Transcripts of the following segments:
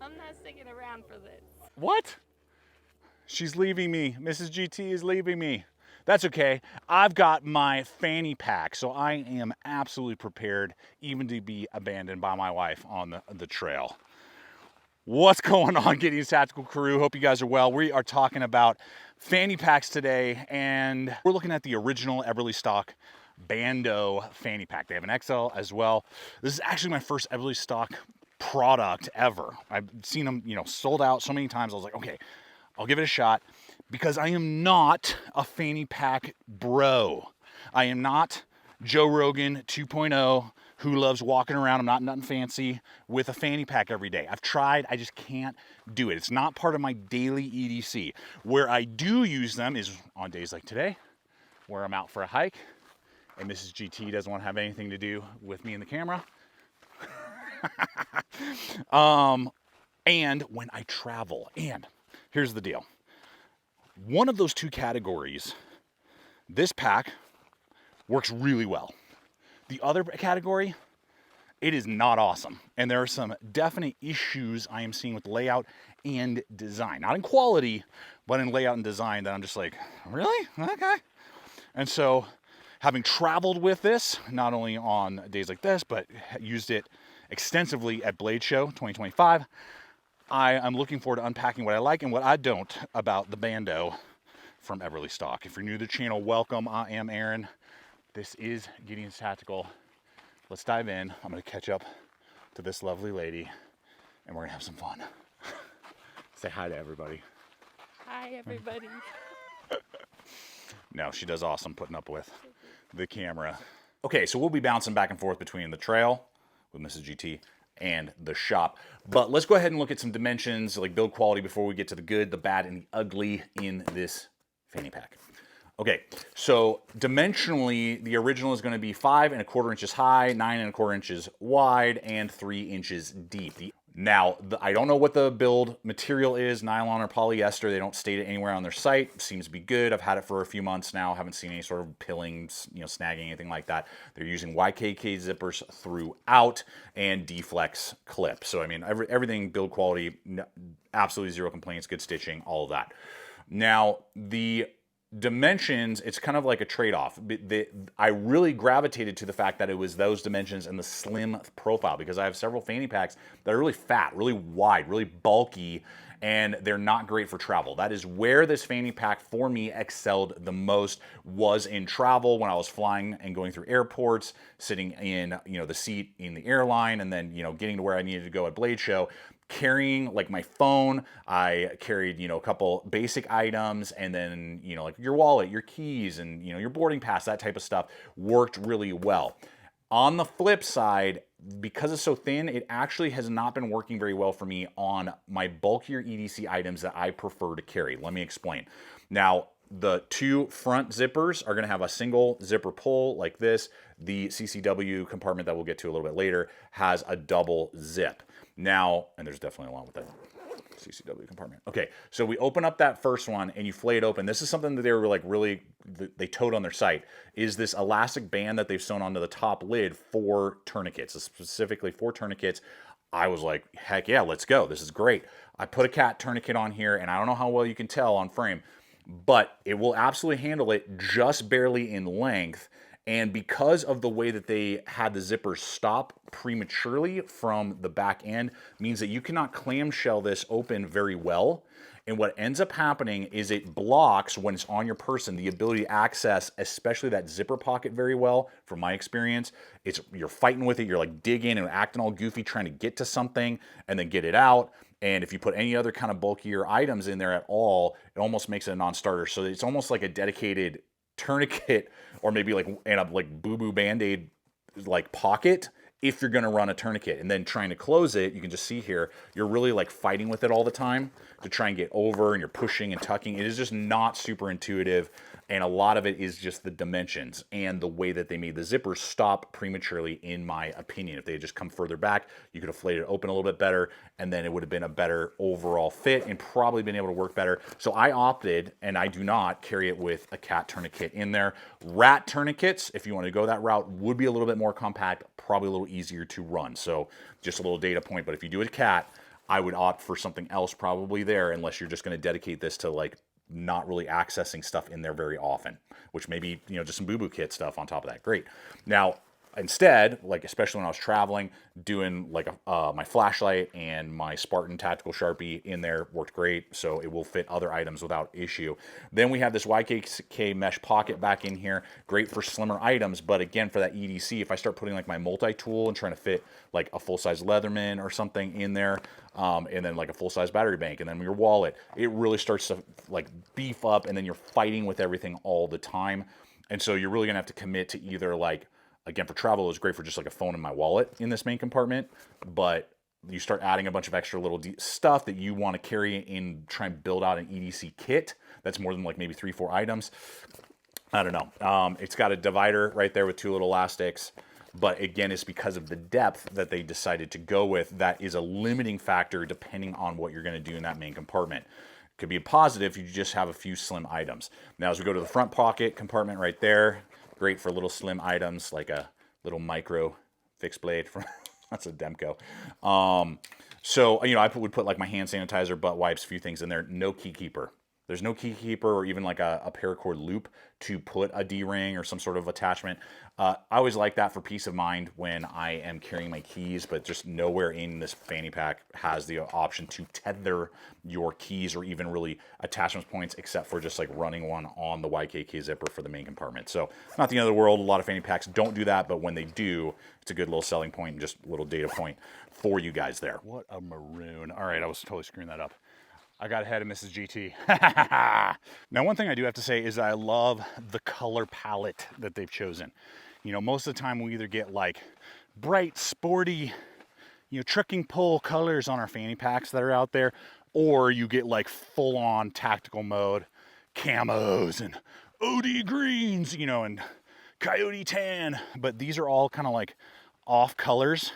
I'm not sticking around for this. What? She's leaving me. Mrs. GT is leaving me. That's okay. I've got my fanny pack, so I am absolutely prepared even to be abandoned by my wife on the trail. What's going on, Gideonstactical crew? Hope you guys are well. We are talking about fanny packs today, and we're looking at the original EBERLESTOCK BANDO fanny pack. They have an XL as well. This is actually my first EBERLESTOCK product ever. I've seen them, sold out so many times. I was like, okay, I'll give it a shot because I am not a fanny pack bro. I am not Joe Rogan 2.0 who loves walking around. I'm not nothing fancy with a fanny pack every day. I've tried, I just can't do it. It's not part of my daily EDC. Where I do use them is on days like today, where I'm out for a hike and Mrs. GT doesn't want to have anything to do with me in the camera. And when I travel. And here's the deal. One of those two categories, this pack works really well. The other category, it is not awesome. And there are some definite issues I am seeing with layout and design. Not in quality, but in layout and design that I'm just like, really? Okay. And so having traveled with this, not only on days like this, but used it extensively at Blade Show 2025, I am looking forward to unpacking what I like and what I don't about the BANDO from EBERLESTOCK. If you're new to the channel, welcome. I am Aaron. This is Gideonstactical. Let's dive in. I'm going to catch up to this lovely lady, and we're going to have some fun. Say hi to everybody. Hi, everybody. No, she does awesome putting up with the camera. Okay, so we'll be bouncing back and forth between the trail with Mrs. GT and the shop. But let's go ahead and look at some dimensions, like build quality, before we get to the good, the bad, and the ugly in this fanny pack. Okay, so dimensionally, the original is going to be 5¼ inches high, 9¼ inches wide, and 3 inches deep. Now, I don't know what the build material is, nylon or polyester. They don't state it anywhere on their site. Seems to be good. I've had it for a few months now. Haven't seen any sort of pilling, snagging, anything like that. They're using YKK zippers throughout and D-flex clips. So, I mean, everything build quality, absolutely zero complaints, good stitching, all of that. Now, the dimensions, it's kind of like a trade-off. I really gravitated to the fact that it was those dimensions and the slim profile, because I have several fanny packs that are really fat, really wide, really bulky, and they're not great for travel. That is where this fanny pack for me excelled the most, was in travel, when I was flying and going through airports, sitting in the seat in the airline, and then getting to where I needed to go at Blade Show. Carrying like my phone, I carried a couple basic items, and then like your wallet, your keys, and your boarding pass, that type of stuff worked really well. On the flip side, because it's so thin, it actually has not been working very well for me on my bulkier EDC items that I prefer to carry. Let me explain. Now, the two front zippers are going to have a single zipper pull like this. The CCW compartment that we'll get to a little bit later has a double zip. Now, and there's definitely along with that CCW compartment. Okay, so we open up that first one and you flay it open. This is something that they were like really, they towed on their site, is this elastic band that they've sewn onto the top lid for tourniquets, specifically for tourniquets. I was like, heck yeah, let's go. This is great. I put a cat tourniquet on here, and I don't know how well you can tell on frame, but it will absolutely handle it just barely in length. And because of the way that they had the zippers stop prematurely from the back end, means that you cannot clamshell this open very well. And what ends up happening is it blocks, when it's on your person, the ability to access, especially that zipper pocket, very well. From my experience, you're fighting with it. You're like digging and acting all goofy, trying to get to something and then get it out. And if you put any other kind of bulkier items in there at all, it almost makes it a non-starter. So it's almost like a dedicated tourniquet, or maybe like in a like boo-boo Band-Aid like pocket, if you're going to run a tourniquet. And then trying to close it, you can just see here, you're really like fighting with it all the time to try and get over, and you're pushing and tucking. It is just not super intuitive. And a lot of it is just the dimensions and the way that they made the zippers stop prematurely, in my opinion. If they had just come further back, you could have flayed it open a little bit better, and then it would have been a better overall fit and probably been able to work better. So I opted, and I do not carry it with a cat tourniquet in there. Rat tourniquets, if you want to go that route, would be a little bit more compact, probably a little easier to run. So just a little data point, but if you do a cat, I would opt for something else probably there, unless you're just going to dedicate this to like not really accessing stuff in there very often, which maybe, you know, just some boo-boo kit stuff on top of that. Great. Now, instead, like especially when I was traveling, doing like my flashlight and my Spartan tactical Sharpie in there worked great, so it will fit other items without issue. Then we have this YKK mesh pocket back in here, great for slimmer items, but again, for that EDC, if I start putting like my multi-tool and trying to fit like a full-size Leatherman or something in there, and then like a full-size battery bank, and then your wallet, it really starts to like beef up, and then you're fighting with everything all the time. And so you're really gonna have to commit to either like, again, for travel, it was great for just like a phone and my wallet in this main compartment, but you start adding a bunch of extra little stuff that you want to carry in, try and build out an EDC kit that's more than like maybe 3-4 items. I don't know. It's got a divider right there with 2 little elastics, but again, it's because of the depth that they decided to go with. That is a limiting factor depending on what you're going to do in that main compartment. Could be a positive if you just have a few slim items. Now, as we go to the front pocket compartment right there, great for little slim items like a little micro fixed blade from that's a Demco. So, you know, I would put like my hand sanitizer, butt wipes, a few things in there. No key keeper. There's no key keeper or even like a paracord loop to put a D-ring or some sort of attachment. I always like that for peace of mind when I am carrying my keys, but just nowhere in this fanny pack has the option to tether your keys or even really attachment points, except for just like running one on the YKK zipper for the main compartment. So not the end of the world. A lot of fanny packs don't do that, but when they do, it's a good little selling point and just a little data point for you guys there. What a maroon. All right, I was totally screwing that up. I got ahead of Mrs. GT. Now, one thing I do have to say is I love the color palette that they've chosen. You know, most of the time we either get like bright, sporty, you know, trucking pole colors on our fanny packs that are out there, or you get like full-on tactical mode camos and OD greens, you know, and coyote tan. But these are all kind of like off colors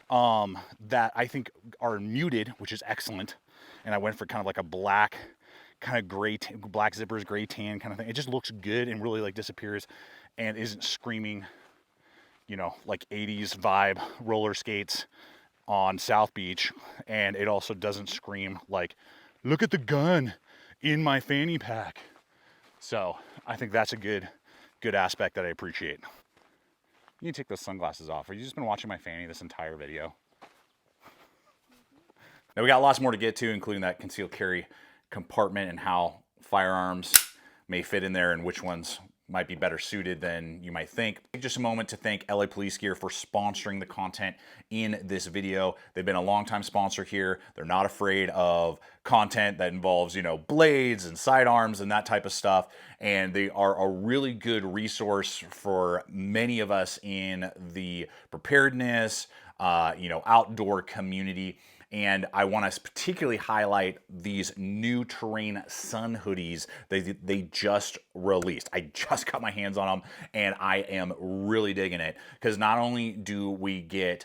that I think are muted, which is excellent. And I went for kind of like a black, kind of gray, black zippers, gray tan kind of thing. It just looks good and really like disappears and isn't screaming, you know, like 80s vibe roller skates on South Beach. And it also doesn't scream like, look at the gun in my fanny pack. So I think that's a good aspect that I appreciate. You need to take those sunglasses off. Have you just been watching my fanny this entire video? Now, we got lots more to get to, including that concealed carry compartment and how firearms may fit in there and which ones might be better suited than you might think. Take just a moment to thank LA Police Gear for sponsoring the content in this video. They've been a longtime sponsor here. They're not afraid of content that involves, you know, blades and sidearms and that type of stuff. And they are a really good resource for many of us in the preparedness, you know, outdoor community. And I want to particularly highlight these new terrain sun hoodies they just released. I just got my hands on them and I am really digging it, because not only do we get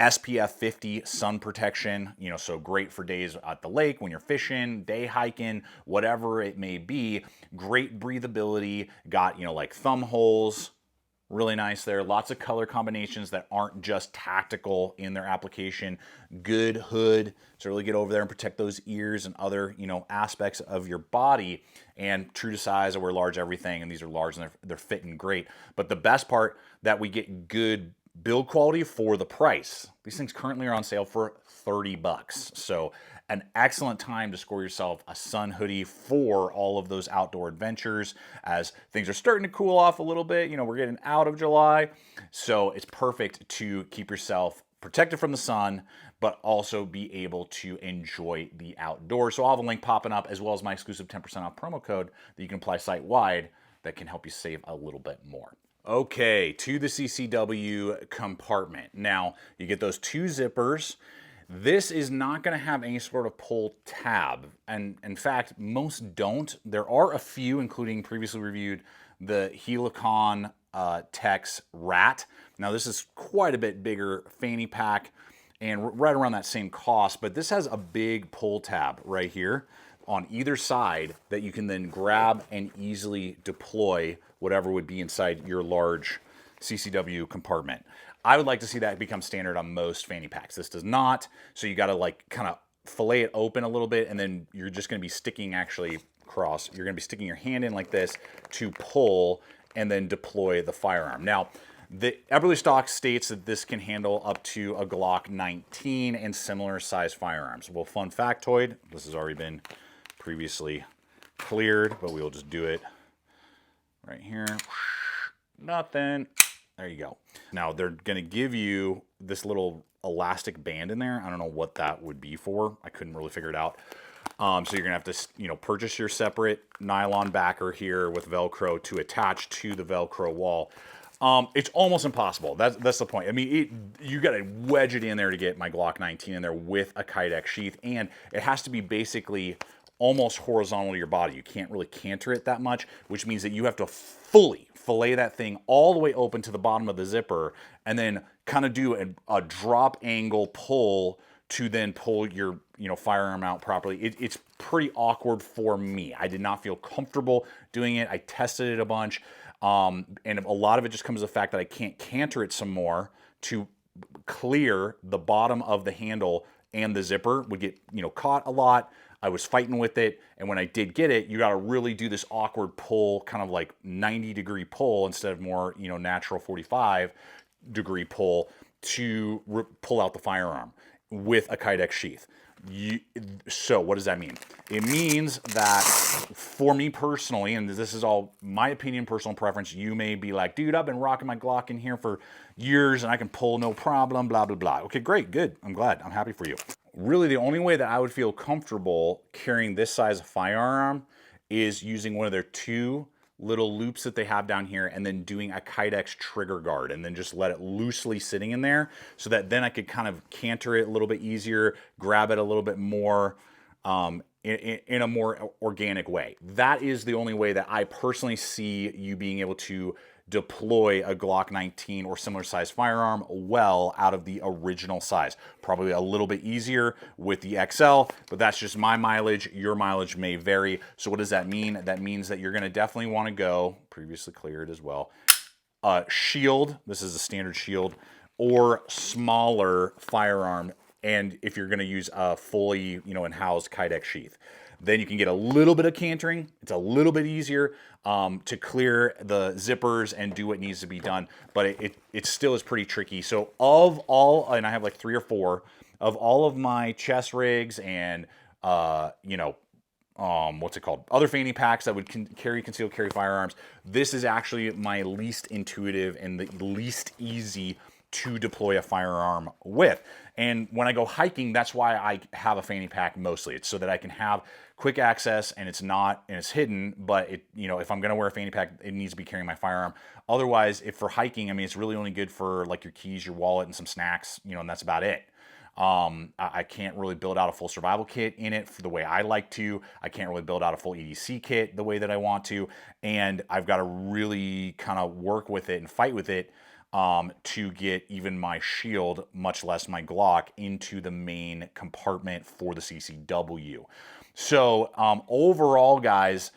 SPF 50 sun protection, you know, so great for days at the lake when you're fishing, day hiking, whatever it may be, great breathability, got, you know, like thumb holes, really nice there. Lots of color combinations that aren't just tactical in their application. Good hood to really get over there and protect those ears and other, you know, aspects of your body. And true to size, I wear large everything, and these are large and they're fitting great. But the best part, that we get good build quality for the price. These things currently are on sale for $30. So an excellent time to score yourself a sun hoodie for all of those outdoor adventures as things are starting to cool off a little bit. You know, we're getting out of July, so it's perfect to keep yourself protected from the sun, but also be able to enjoy the outdoors. So I'll have a link popping up, as well as my exclusive 10% off promo code that you can apply site-wide that can help you save a little bit more. Okay, to the CCW compartment. Now, you get those 2 zippers. This is not going to have any sort of pull tab, and in fact, most don't. There are a few, including previously reviewed the HELIKON Tex Rat. Now, this is quite a bit bigger fanny pack and right around that same cost, but this has a big pull tab right here on either side that you can then grab and easily deploy whatever would be inside your large CCW compartment. I would like to see that become standard on most fanny packs. This does not, so you got to like kind of fillet it open a little bit, and then you're just going to be sticking actually across. You're going to be sticking your hand in like this to pull and then deploy the firearm. Now, the EBERLESTOCK states that this can handle up to a Glock 19 and similar size firearms. Well, fun factoid, this has already been previously cleared, but we will just do it right here. Nothing. There you go. Now, they're going to give you this little elastic band in there. I don't know what that would be for. I couldn't really figure it out. So you're going to have to, you know, purchase your separate nylon backer here with Velcro to attach to the Velcro wall. It's almost impossible. That's the point. I mean, you got to wedge it in there to get my Glock 19 in there with a Kydex sheath, and it has to be basically almost horizontal to your body. You can't really canter it that much, which means that you have to fully fillet that thing all the way open to the bottom of the zipper, and then kind of do a drop angle pull to then pull your, you know, firearm out properly. It's pretty awkward for me. I did not feel comfortable doing it. I tested it a bunch. And a lot of it just comes to the fact that I can't canter it some more to clear the bottom of the handle, and the zipper would get, you know, caught a lot. I was fighting with it, and when I did get it, you got to really do this awkward pull, kind of like 90-degree pull instead of more, you know, natural 45-degree pull to pull out the firearm with a Kydex sheath. So what does that mean? It means that for me personally, and this is all my opinion, personal preference, you may be like, dude, I've been rocking my Glock in here for years and I can pull no problem, blah, blah, blah. Okay, great, good. I'm glad. I'm happy for you. Really, the only way that I would feel comfortable carrying this size of firearm is using one of their two little loops that they have down here, and then doing a Kydex trigger guard, and then just let it loosely sitting in there, so that then I could kind of canter it a little bit easier, grab it a little bit more in a more organic way. That is the only way that I personally see you being able to deploy a Glock 19 or similar size firearm well out of the original size. Probably a little bit easier with the XL, but that's just my mileage. Your mileage may vary. So what does that mean? That means that you're going to definitely want to go, previously cleared as well, shield. This is a standard shield, or smaller firearm. And if you're going to use a fully, you know, in-house Kydex sheath, then you can get a little bit of cantering. It's a little bit easier to clear the zippers and do what needs to be done, but it still is pretty tricky. So of all, and I have like 3 or 4 of all of my chest rigs and you know, what's it called? Other fanny packs that would concealed carry firearms. This is actually my least intuitive and the least easy to deploy a firearm with. And when I go hiking, that's why I have a fanny pack mostly. It's so that I can have quick access, and it's not, and it's hidden, but it, you know, if I'm gonna wear a fanny pack, it needs to be carrying my firearm. Otherwise, if for hiking, I mean, it's really only good for like your keys, your wallet, and some snacks, you know, and that's about it. I can't really build out a full survival kit in it for the way I like to. I can't really build out a full EDC kit the way that I want to. And I've got to really kind of work with it and fight with it to get even my shield, much less my Glock, into the main compartment for the CCW. So overall, guys,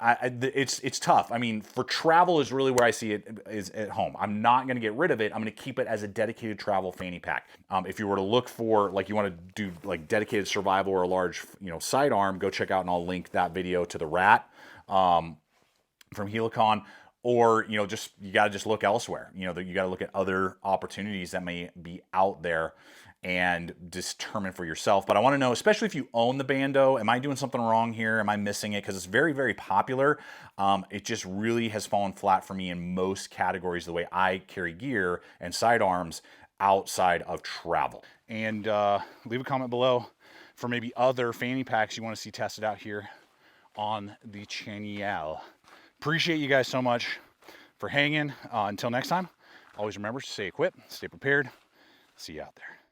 it's tough. I mean, for travel is really where I see it is at home. I'm not going to get rid of it. I'm going to keep it as a dedicated travel fanny pack. If you were to look for, like, you want to do like dedicated survival or a large, you know, sidearm, go check out, and I'll link that video to the Rat from HELIKON. Or, you know, just, you got to just look elsewhere. You know, you got to look at other opportunities that may be out there and determine for yourself. But I want to know, especially if you own the BANDO, am I doing something wrong here? Am I missing it? Because it's very, very popular. It just really has fallen flat for me in most categories, the way I carry gear and sidearms outside of travel. And leave a comment below for maybe other fanny packs you want to see tested out here on the channel. Appreciate you guys so much for hanging. Until next time, always remember to stay equipped, stay prepared. See you out there.